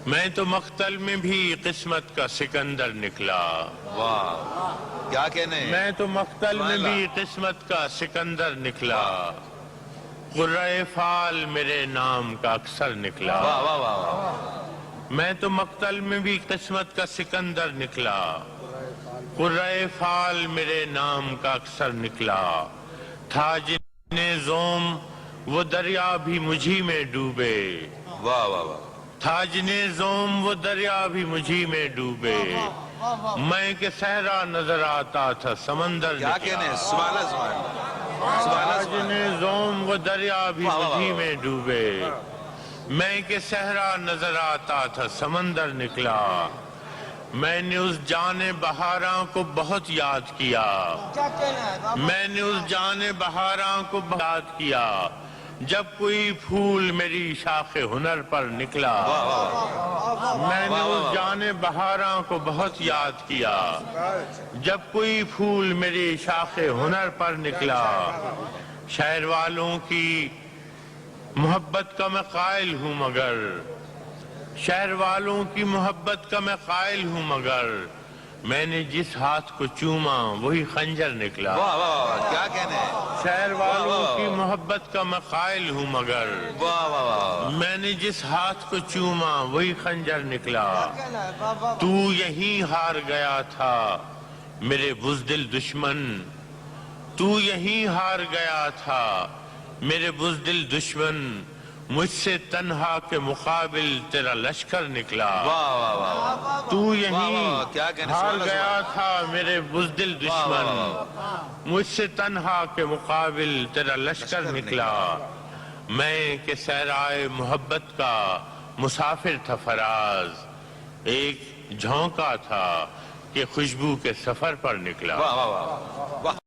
میں تو مقتل میں بھی قسمت کا سکندر نکلا. واہ کیا کہنے ہیں. میں تو مقتل میں بھی قسمت کا سکندر نکلا. قرۂ فال میرے نام کا اکثر نکلا. واہ واہ واہ. میں تو مقتل میں بھی قسمت کا سکندر نکلا. قرۂ فال میرے نام کا اکثر نکلا. تھا جنہیں زوم وہ دریا بھی مجھی میں ڈوبے. واہ واہ واہ. تھا جنہیں زوم وہ دریا بھی مجھی میں ڈوبے. میں کہ صحرا نظر آتا تھا سمندر کیا کہنے ہیں. سبحان اللہ سبحان اللہ. سبحان اللہ. جنہیں زوم وہ دریا بھی مجھی میں ڈوبے. میں کہ صحرا نظر آتا تھا سمندر نکلا. میں نے اس جان بہاراں کو بہت یاد کیا. میں نے اس جان بہاراں کو بہت یاد کیا جب کوئی پھول میری شاخ ہنر پر نکلا. میں نے اس جان بہاراں کو بہت یاد کیا جب کوئی پھول میری شاخ ہنر پر نکلا. شہر والوں کی محبت کا میں قائل ہوں مگر شہر والوں کی محبت کا میں قائل ہوں مگر میں نے جس ہاتھ کو چوما وہی خنجر نکلا. واہ واہ واہ. کیا کہنے ہیں. شہر والوں کی محبت کا میں قائل ہوں مگر واہ واہ واہ. میں نے جس ہاتھ کو چوما وہی خنجر نکلا. تو یہیں ہار گیا تھا میرے بزدل دشمن. تو یہیں ہار گیا تھا میرے بزدل دشمن. مجھ سے تنہا کے مقابل تیرا لشکر نکلا. واہ واہ واہ. تو یہیں کیا کہنے. ہار گیا تھا میرے بزدل دشمن. مجھ سے تنہا کے مقابل تیرا لشکر نکلا. میں کہ صحرائے محبت کا مسافر تھا فراز. ایک جھونکا تھا کہ خوشبو کے سفر پر نکلا. واہ واہ واہ.